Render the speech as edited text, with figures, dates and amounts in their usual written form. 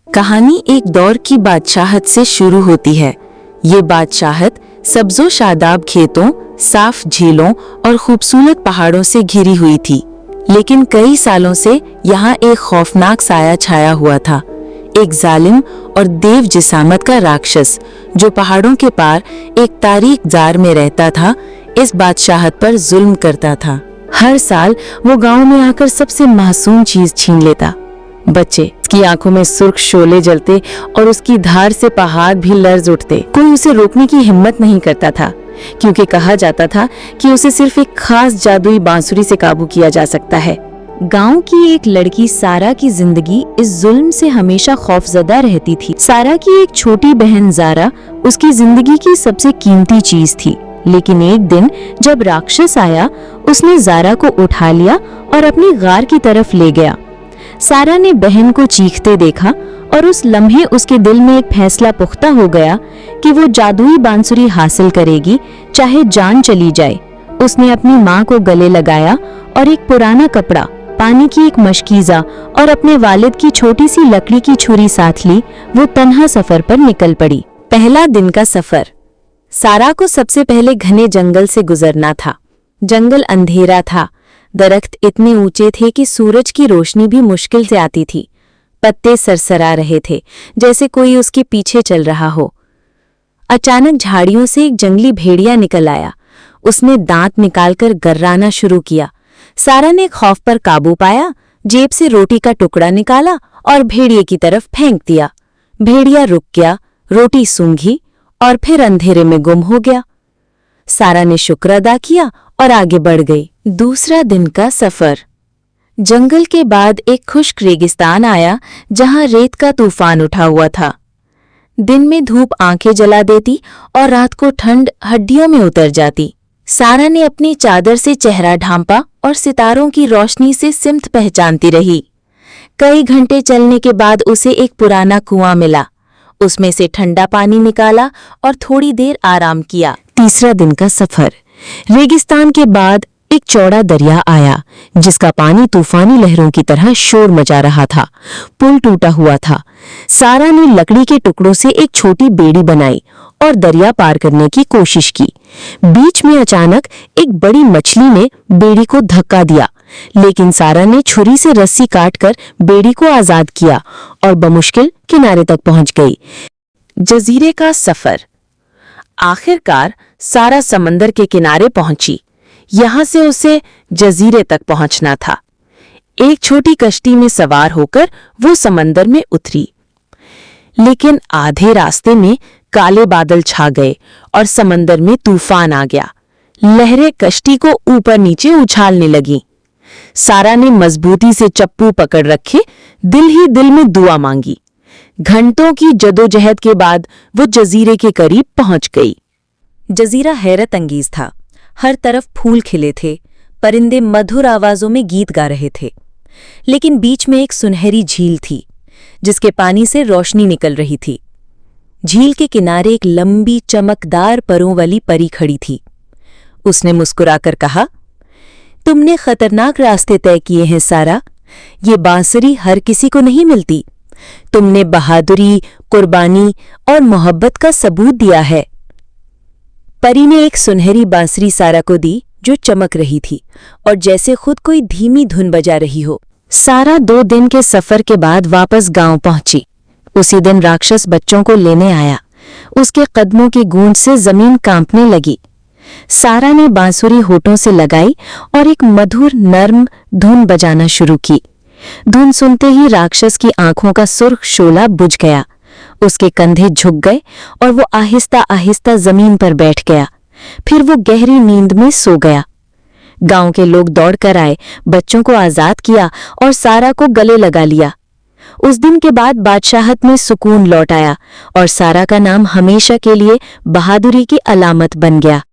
कहानी एक दौर की बादशाहत से शुरू होती है। ये बादशाहत सब्जो शादाब खेतों, साफ झीलों और खूबसूरत पहाड़ों से घिरी हुई थी। लेकिन कई सालों से यहाँ एक खौफनाक साया छाया हुआ था, एक जालिम और देव जिसामत का राक्षस जो पहाड़ों के पार एक तारीक जार में रहता था, इस बादशाहत पर जुल्म करता था। हर साल वो गांव में आकर सबसे मासूम चीज छीन लेता। बच्चे उसकी आंखों में सुर्ख शोले जलते और उसकी धार से पहाड़ भी लर्ज उठते। कोई उसे रोकने की हिम्मत नहीं करता था, क्योंकि कहा जाता था कि उसे सिर्फ एक खास जादुई बांसुरी से काबू किया जा सकता है। गांव की एक लड़की सारा की जिंदगी इस जुल्म से हमेशा खौफजदा रहती थी। सारा की एक छोटी बहन जारा उसकी जिंदगी की सबसे कीमती चीज थी। लेकिन एक दिन जब राक्षस आया, उसने जारा को उठा लिया और अपनी गार की तरफ ले गया। सारा ने बहन को चीखते देखा और उस लम्हे उसके दिल में एक फैसला पुख्ता हो गया कि वो जादुई बांसुरी हासिल करेगी, चाहे जान चली जाए। उसने अपनी माँ को गले लगाया और एक पुराना कपड़ा, पानी की एक मशकीज़ा और अपने वालिद की छोटी सी लकड़ी की छुरी साथ ली। वो तन्हा सफर पर निकल पड़ी। पहला दिन का सफर। सारा को सबसे पहले घने जंगल से गुजरना था। जंगल अंधेरा था, दरख्त इतने ऊंचे थे कि सूरज की रोशनी भी मुश्किल से आती थी। पत्ते सरसरा रहे थे, जैसे कोई उसके पीछे चल रहा हो। अचानक झाड़ियों से एक जंगली भेड़िया निकल आया। उसने दांत निकालकर गर्राना शुरू किया। सारा ने खौफ पर काबू पाया, जेब से रोटी का टुकड़ा निकाला और भेड़िए की तरफ फेंक दिया। भेड़िया रुक गया, रोटी सूंघी और फिर अंधेरे में गुम हो गया। सारा ने शुक्र अदा किया और आगे बढ़ गई। दूसरा दिन का सफर। जंगल के बाद एक खुश्क रेगिस्तान आया, जहां रेत का तूफान उठा हुआ था। दिन में धूप आंखें जला देती और रात को ठंड हड्डियों में उतर जाती। सारा ने अपनी चादर से चेहरा ढांपा और सितारों की रोशनी से सिमत पहचानती रही। कई घंटे चलने के बाद उसे एक पुराना कुआं मिला। उसमें से ठंडा पानी निकाला और थोड़ी देर आराम किया। तीसरा दिन का सफर। रेगिस्तान के बाद एक चौड़ा दरिया आया, जिसका पानी तूफानी लहरों की तरह शोर मचा रहा था। पुल टूटा हुआ था। सारा ने लकड़ी के टुकड़ों से एक छोटी बेड़ी बनाई और दरिया पार करने की कोशिश की। बीच में अचानक एक बड़ी मछली ने बेड़ी को धक्का दिया, लेकिन सारा ने छुरी से रस्सी काटकर बेड़ी को आजाद किया और बमुश्किल किनारे तक पहुंच गई। जजीरे का सफर। आखिरकार सारा समंदर के किनारे पहुंची। यहां से उसे जजीरे तक पहुंचना था। एक छोटी कश्ती में सवार होकर वो समंदर में उतरी, लेकिन आधे रास्ते में काले बादल छा गए और समंदर में तूफान आ गया। लहरें कश्ती को ऊपर नीचे उछालने लगीं। सारा ने मजबूती से चप्पू पकड़ रखे, दिल ही दिल में दुआ मांगी। घंटों की जदोजहद के बाद वो जजीरे के करीब पहुंच गई। जजीरा हैरत अंगेज था। हर तरफ फूल खिले थे, परिंदे मधुर आवाजों में गीत गा रहे थे। लेकिन बीच में एक सुनहरी झील थी, जिसके पानी से रोशनी निकल रही थी। झील के किनारे एक लंबी चमकदार परों वाली परी खड़ी थी। उसने मुस्कुराकर कहा, तुमने खतरनाक रास्ते तय किए हैं सारा। ये बांसुरी हर किसी को नहीं मिलती। तुमने बहादुरी, कुर्बानी और मोहब्बत का सबूत दिया है। परी ने एक सुनहरी बांसुरी सारा को दी, जो चमक रही थी और जैसे खुद कोई धीमी धुन बजा रही हो। सारा 2 दिन के सफर के बाद वापस गांव पहुंची। उसी दिन राक्षस बच्चों को लेने आया। उसके कदमों की गूंज से जमीन कांपने लगी। सारा ने बांसुरी होठों से लगाई और एक मधुर नर्म धुन बजाना शुरू की। धुन सुनते ही राक्षस की आंखों का सुर्ख शोला बुझ गया। उसके कंधे झुक गए और वो आहिस्ता आहिस्ता जमीन पर बैठ गया। फिर वो गहरी नींद में सो गया। गांव के लोग दौड़कर आए, बच्चों को आजाद किया और सारा को गले लगा लिया। उस दिन के बाद बादशाहत में सुकून लौट आया और सारा का नाम हमेशा के लिए बहादुरी की अलामत बन गया।